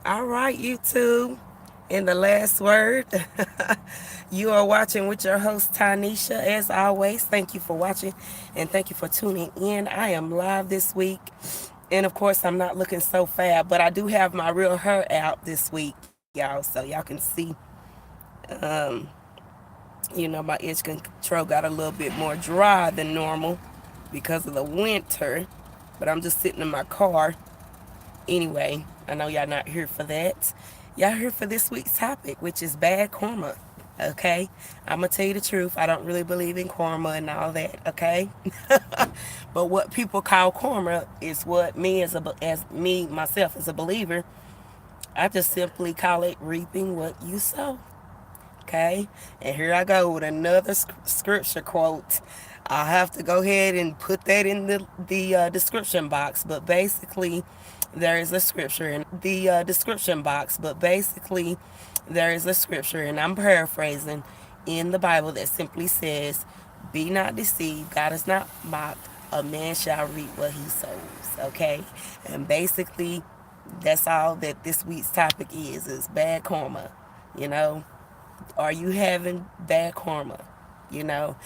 All right, YouTube. In the last word, you are watching with your host Tanisha. As always, thank you for watching and thank you for tuning in. I am live this week, and of course, I'm not looking so fab, but I do have my real hair out this week, y'all, so y'all can see. Um, my edge control got a little bit more dry than normal because of the winter, but I'm just sitting in my car. Anyway, I know y'all not here for that. Y'all here for this week's topic, which is bad karma. Okay? I'm going to tell you the truth. I don't really believe in karma and all that. Okay? But what people call karma is what me as me myself as a believer, I just simply call it reaping what you sow. Okay? And here I go with another scripture quote. I'll have to go ahead and put that in the description box, but basically, there is a scripture in the description box, but basically, there is a scripture, and I'm paraphrasing in the Bible that simply says, "Be not deceived, God is not mocked, a man shall reap what he sows." Okay? And basically, that's all that this week's topic is bad karma. You know, are you having bad karma? You know,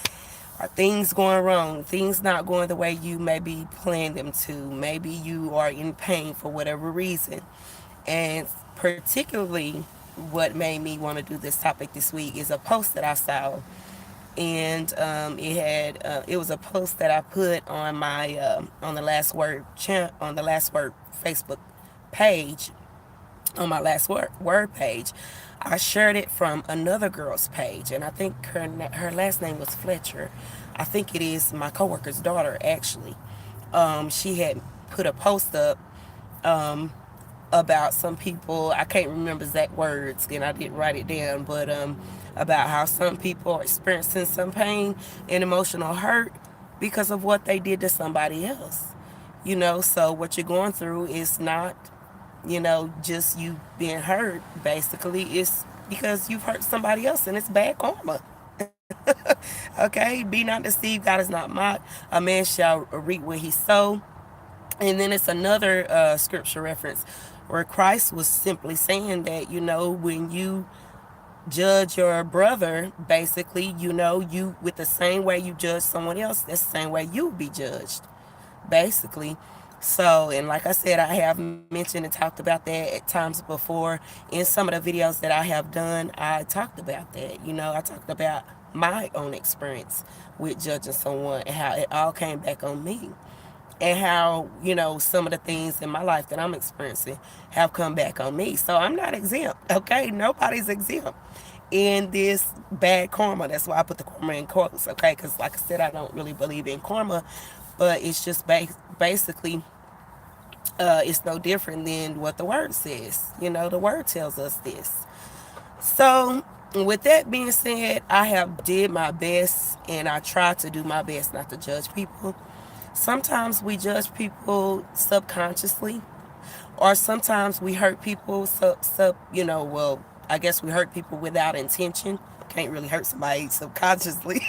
are things going wrong? Things not going the way you maybe planned them to? Maybe you are in pain for whatever reason. And particularly, what made me want to do this topic this week is a post that I saw, and it was a post that I put on my on the on the Last Word Facebook page, on my word page. I shared it from another girl's page, and I think her last name was Fletcher. I think it is my coworker's daughter, actually. She had put a post up about some people. I can't remember exact words, and I didn't write it down, but about how some people are experiencing some pain and emotional hurt because of what they did to somebody else. So what you're going through is not just you being hurt. Basically, it's because you've hurt somebody else and it's bad karma. Okay, be not deceived, God is not mocked. A man shall reap what he sow. And then it's another scripture reference where Christ was simply saying that, when you judge your brother, basically, you with the same way you judge someone else, that's the same way you'll be judged, basically. So, and like I said, I have mentioned and talked about that at times before. In some of the videos that I have done, I talked about that. I talked about my own experience with judging someone and how it all came back on me. And how, some of the things in my life that I'm experiencing have come back on me. So I'm not exempt, okay? Nobody's exempt in this bad karma. That's why I put the karma in quotes, okay? Because like I said, I don't really believe in karma, but it's just basically it's no different than what the word says. The word tells us this. So with that being said, I have did my best, and I try to do my best not to judge people. Sometimes we judge people subconsciously, or sometimes we hurt people well, I guess we hurt people without intention. Can't really hurt somebody subconsciously.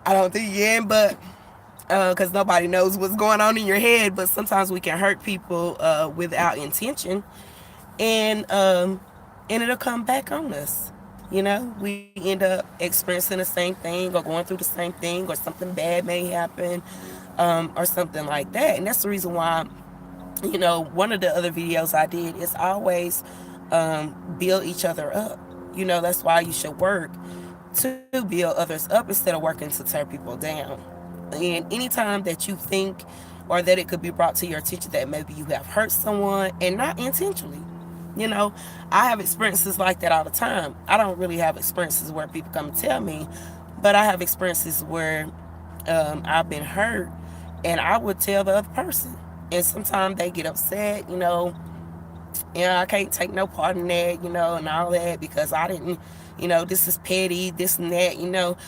I don't think you can, but because nobody knows what's going on in your head. But sometimes we can hurt people without intention, and it'll come back on us. We end up experiencing the same thing or going through the same thing, or something bad may happen, or something like that. And that's the reason why, one of the other videos I did is always build each other up. That's why you should work to build others up instead of working to tear people down. And anytime that you think, or that it could be brought to your attention that maybe you have hurt someone, and not intentionally, you know, I have experiences like that all the time. I don't really have experiences where people come and tell me, but I have experiences where I've been hurt, and I would tell the other person. And sometimes they get upset, I can't take no part in that, and all that, because I didn't, this is petty, this and that,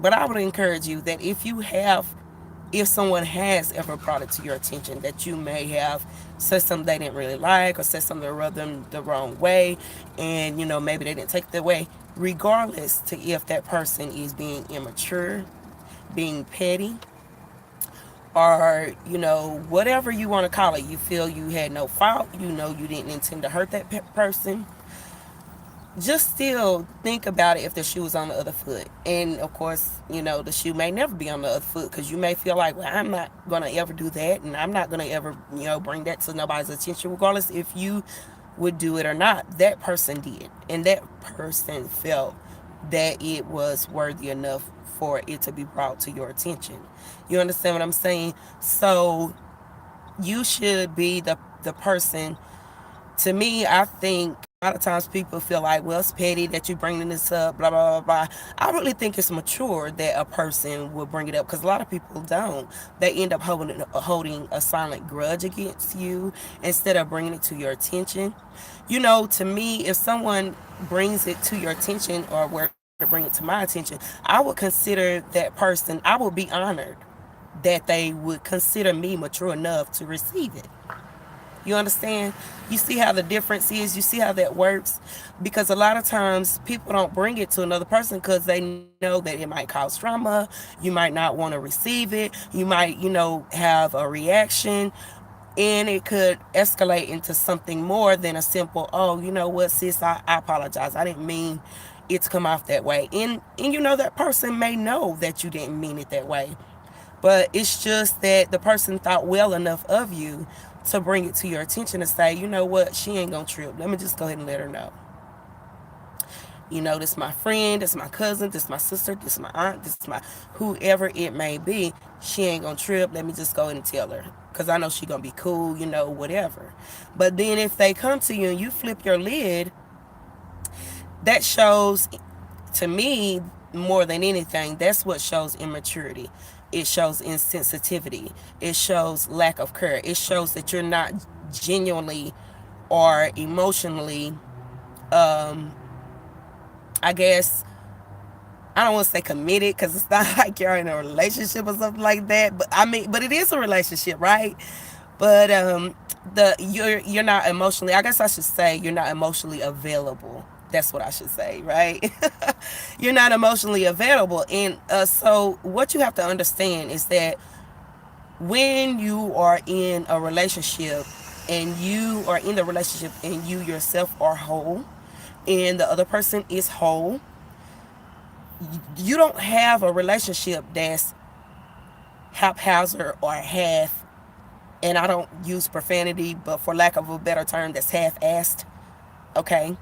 But I would encourage you that if someone has ever brought it to your attention that you may have said something they didn't really like, or said something that rubbed them the wrong way, and maybe they didn't take it that way, regardless to if that person is being immature, being petty, or whatever you want to call it, you feel you had no fault, you didn't intend to hurt that person, just still think about it if the shoe was on the other foot. And of course, the shoe may never be on the other foot, because you may feel like, well, I'm not going to ever do that, and I'm not going to ever, bring that to nobody's attention, regardless if you would do it or not. That person did, and that person felt that it was worthy enough for it to be brought to your attention. You understand what I'm saying? So you should be the person. To me, I think a lot of times people feel like, well, it's petty that you bringing this up, blah, blah, blah, blah. I really think it's mature that a person will bring it up, because a lot of people don't. They end up holding a silent grudge against you instead of bringing it to your attention. To me, if someone brings it to your attention, or were to bring it to my attention, I would consider that person, I would be honored that they would consider me mature enough to receive it. You understand? You see how the difference is? You see how that works? Because a lot of times people don't bring it to another person because they know that it might cause trauma. You might not want to receive it. You might, have a reaction. And it could escalate into something more than a simple, oh, you know what, sis, I apologize. I didn't mean it to come off that way. And that person may know that you didn't mean it that way. But it's just that the person thought well enough of you to bring it to your attention and say, you know what, she ain't gonna trip. Let me just go ahead and let her know. This my friend, this my cousin, this my sister, this my aunt, this my whoever it may be. She ain't gonna trip. Let me just go ahead and tell her, because I know she gonna be cool, whatever. But then if they come to you and you flip your lid, that shows, to me, more than anything, that's what shows immaturity. It shows insensitivity. It shows lack of care. It shows that you're not genuinely or emotionally, I guess, I don't want to say committed, because it's not like you're in a relationship or something like that. But it is a relationship, right? But you're not emotionally, I guess I should say, you're not emotionally available. That's what I should say, right? You're not emotionally available. And so what you have to understand is that when you are in a relationship, and you are in the relationship and you yourself are whole and the other person is whole, you don't have a relationship that's haphazard or half, and I don't use profanity, but for lack of a better term, that's half-assed, okay?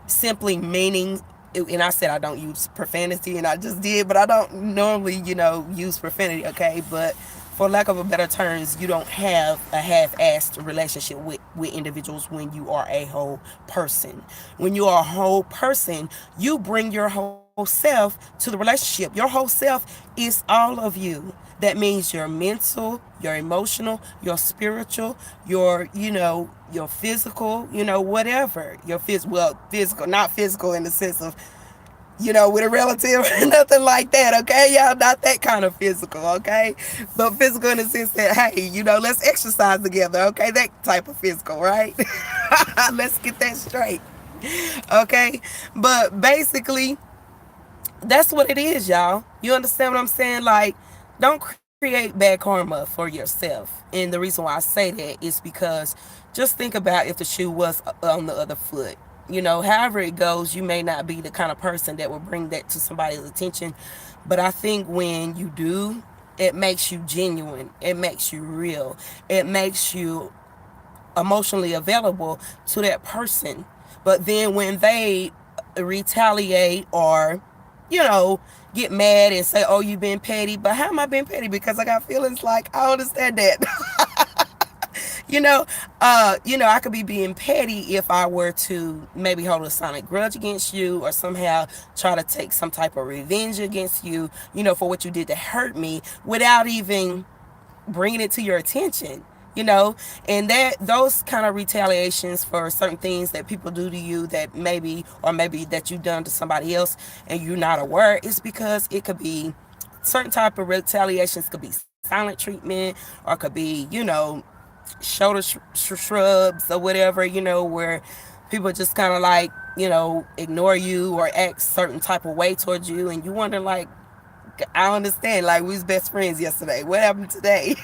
Simply meaning, and I said I don't use profanity, and I just did, but I don't normally, use profanity, okay? But for lack of a better terms, you don't have a half-assed relationship with individuals when you are a whole person. When you are a whole person, you bring your whole self to the relationship. Your whole self is all of you. That means your mental, your emotional, your spiritual, your physical, whatever. Physical, not physical in the sense of, with a relative or nothing like that, okay? Y'all, not that kind of physical, okay? But physical in the sense that, hey, let's exercise together, okay? That type of physical, right? Let's get that straight, okay? But basically, that's what it is, y'all. You understand what I'm saying? Like, don't create bad karma for yourself. And the reason why I say that is because just think about if the shoe was on the other foot. However it goes, you may not be the kind of person that will bring that to somebody's attention. But I think when you do, it makes you genuine. It makes you real. It makes you emotionally available to that person. But then when they retaliate or, get mad and say, oh, you've been petty. But how am I being petty? Because I got feelings. Like, I understand that. I could be being petty if I were to maybe hold a silent grudge against you, or somehow try to take some type of revenge against you, for what you did to hurt me, without even bringing it to your attention. And that those kind of retaliations for certain things that people do to you, that maybe that you've done to somebody else and you're not aware, is because it could be certain type of retaliations. Could be silent treatment, or could be, shoulder shrubs or whatever, where people just kind of like, ignore you or act certain type of way towards you, and you wonder, like, I understand. Like, we was best friends yesterday. What happened today?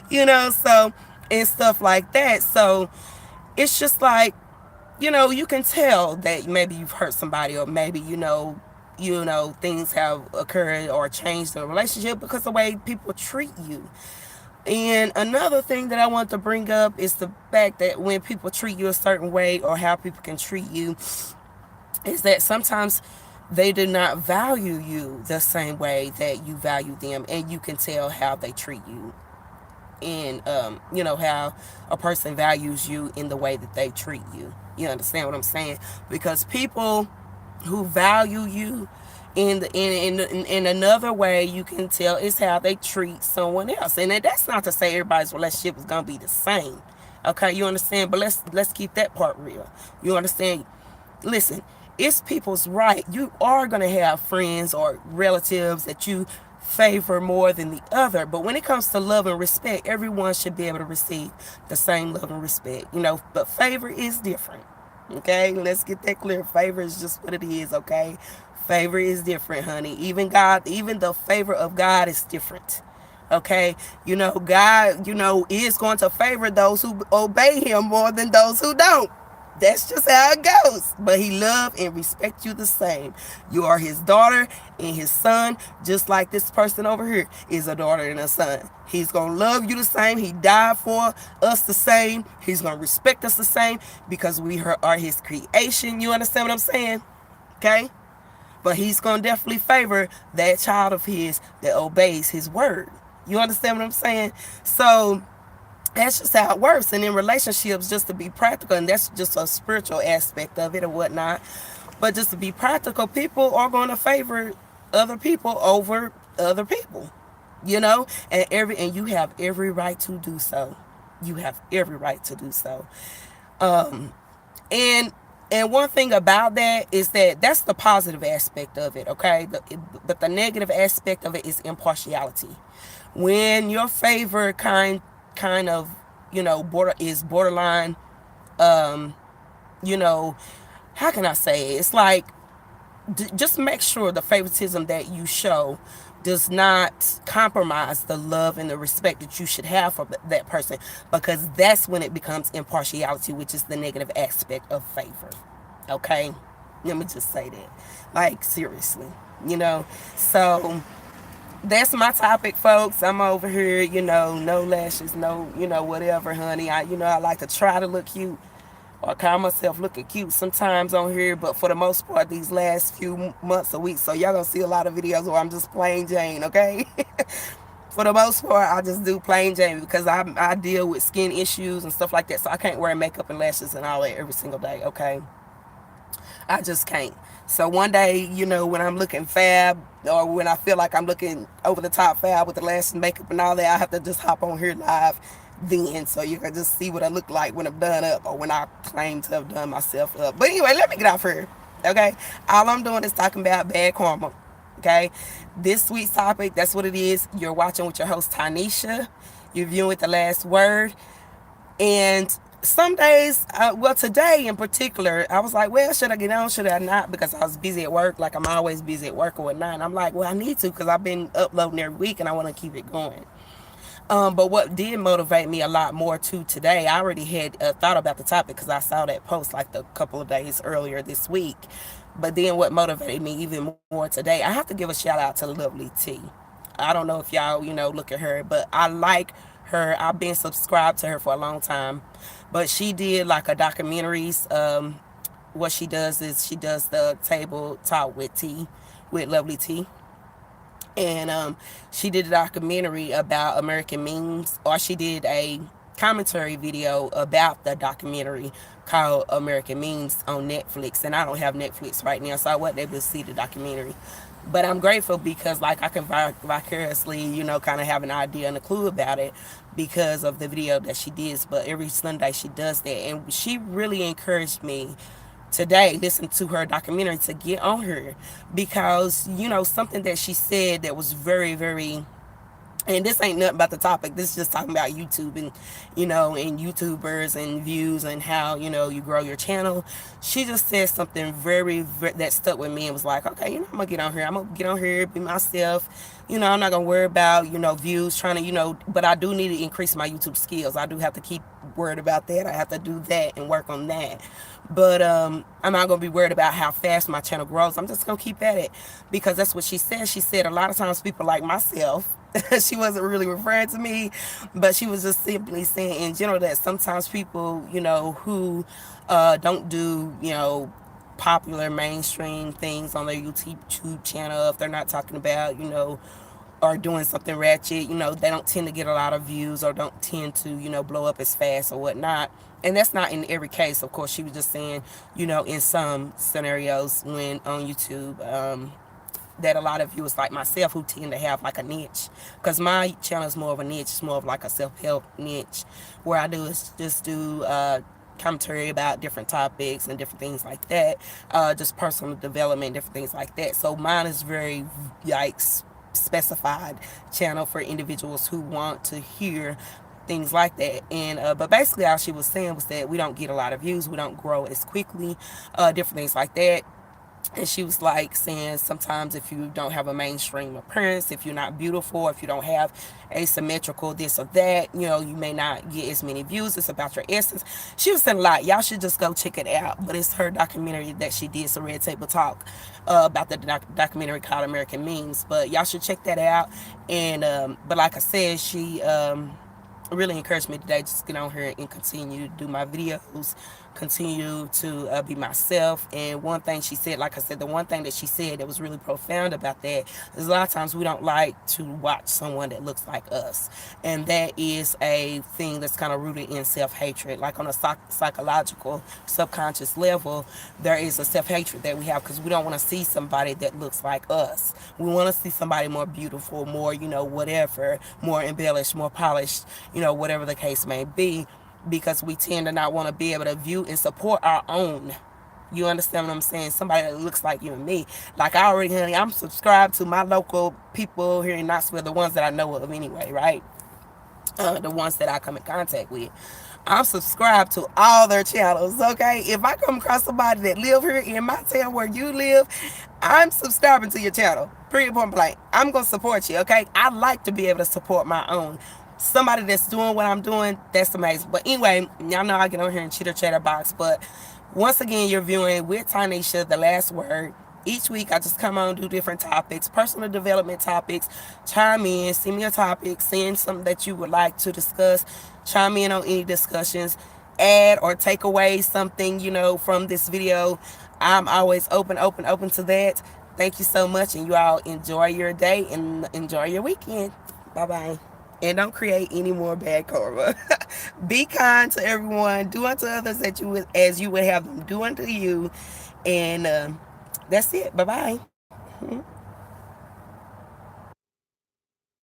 So, and stuff like that. So it's just like, you can tell that maybe you've hurt somebody, or maybe, things have occurred or changed in a relationship because of the way people treat you. And another thing that I want to bring up is the fact that when people treat you a certain way, or how people can treat you, is that sometimes they do not value you the same way that you value them, and you can tell how they treat you, and how a person values you in the way that they treat you. You understand what I'm saying? Because people who value you in another way, you can tell, is how they treat someone else. And that's not to say everybody's relationship is gonna be the same. Okay, you understand? But let's keep that part real. You understand? Listen, it's people's right. You are going to have friends or relatives that you favor more than the other. But when it comes to love and respect, everyone should be able to receive the same love and respect. But favor is different. Okay, let's get that clear. Favor is just what it is. Okay, favor is different, honey. Even the favor of God is different. Okay, God, is going to favor those who obey him more than those who don't. That's just how it goes. But he loves and respects you the same. You are his daughter and his son, just like this person over here is a daughter and a son. He's going to love you the same. He died for us the same. He's going to respect us the same because we are his creation. You understand what I'm saying? Okay? But he's going to definitely favor that child of his that obeys his word. You understand what I'm saying? So that's just how it works. And in relationships, just to be practical, and that's just a spiritual aspect of it or whatnot, but just to be practical, people are going to favor other people over other people, and you have every right to do so. You have every right to do so. And one thing about that is that that's the positive aspect of it, okay? But the negative aspect of it is impartiality. When your favor kind of, is borderline, you know, how can I say it? It's like, just make sure the favoritism that you show does not compromise the love and the respect that you should have for that person, because that's when it becomes impartiality, which is the negative aspect of favor. Okay, let me just say that, like, seriously, so that's my topic, folks. I'm over here, no lashes, no, whatever, honey. I like to try to look cute, or call myself looking cute sometimes on here, but for the most part, these last few months or weeks, so y'all gonna see a lot of videos where I'm just plain Jane, okay? For the most part, I just do plain Jane because I deal with skin issues and stuff like that, so I can't wear makeup and lashes and all that every single day, okay? I just can't. So one day, when I'm looking fab, or when I feel like I'm looking over the top fab with the lashes and makeup and all that, I have to just hop on here live then, so you can just see what I look like when I'm done up, or when I claim to have done myself up. But anyway, let me get off here, okay? All I'm doing is talking about bad karma, okay? This week's topic, that's what it is. You're watching with your host, Tanisha. You're viewing with the last word. And some days, today in particular, I was like, well, should I get on, should I not? Because I was busy at work, like I'm always busy at work or whatnot. And I'm like, well, I need to, because I've been uploading every week and I want to keep it going. But what did motivate me a lot more too today, I already had thought about the topic because I saw that post like a couple of days earlier this week. But then what motivated me even more today, I have to give a shout out to Lovely T. I don't know if y'all, look at her, but I like her. I've been subscribed to her for a long time. But she did like a documentaries. What she does is she does the table talk with T, with Lovely T. And she did a documentary about American memes, or she did a commentary video about the documentary called American Memes on Netflix. And I don't have Netflix right now, so I wasn't able to see the documentary. But I'm grateful because, like, I can vicariously, kind of have an idea and a clue about it because of the video that she did. But every Sunday she does that. And she really encouraged me today, listen to her documentary, to get on her, because something that she said that was very, very And this ain't nothing about the topic. This is just talking about YouTube and, and YouTubers and views and how, you grow your channel. She just said something that stuck with me and was like, okay, I'm going to get on here. I'm going to get on here, be myself. I'm not going to worry about, views, trying to, but I do need to increase my YouTube skills. I do have to keep worried about that. I have to do that and work on that. But I'm not going to be worried about how fast my channel grows. I'm just going to keep at it, because that's what she said. She said a lot of times people like myself, she wasn't really referring to me, but she was just simply saying in general that sometimes people, who don't do, popular mainstream things on their YouTube channel, if they're not talking about, or doing something ratchet, they don't tend to get a lot of views or don't tend to, blow up as fast or whatnot. And that's not in every case, of course. She was just saying, in some scenarios when on YouTube, that a lot of viewers like myself who tend to have like a niche, because my channel is more of a niche. It's more of like a self-help niche, where I do is just do commentary about different topics and different things like that, just personal development, different things like that. So mine is very like specified channel for individuals who want to hear things like that. And but basically all she was saying was that we don't get a lot of views, we don't grow as quickly, different things like that. And she was like saying sometimes if you don't have a mainstream appearance, if you're not beautiful, if you don't have asymmetrical this or that, you may not get as many views. It's about your essence. She was saying a lot. Y'all should just go check it out. But it's her documentary that she did, some Red Table Talk, about the documentary called American Memes. But y'all should check that out. And but like I said, she really encouraged me today just get on here and continue to do my videos, continue to be myself. And one thing she said, like I said, the one thing that she said that was really profound about that is a lot of times we don't like to watch someone that looks like us. And that is a thing that's kind of rooted in self-hatred. Like on a psychological, subconscious level, there is a self-hatred that we have because we don't want to see somebody that looks like us. We want to see somebody more beautiful, more, whatever, more embellished, more polished, whatever the case may be, because we tend to not want to be able to view and support our own. You understand what I'm saying? Somebody that looks like you and me. Like I already, honey, I'm subscribed to my local people here in Knoxville, the ones that I know of anyway, right? The ones that I come in contact with. I'm subscribed to all their channels, okay? If I come across somebody that live here in my town where you live, I'm subscribing to your channel. Period, point blank. I'm going to support you, okay? I like to be able to support my own. Somebody that's doing what I'm doing, that's amazing. But anyway, y'all know I get on here and chitter chatter box. But once again, you're viewing with Tanisha, The Last Word. Each week, I just come on and do different topics, personal development topics. Chime in, send me a topic, send something that you would like to discuss. Chime in on any discussions. Add or take away something, from this video. I'm always open to that. Thank you so much, and you all enjoy your day and enjoy your weekend. Bye-bye. And don't create any more bad karma. Be kind to everyone. Do unto others as you would have them do unto you. And that's it. Bye-bye.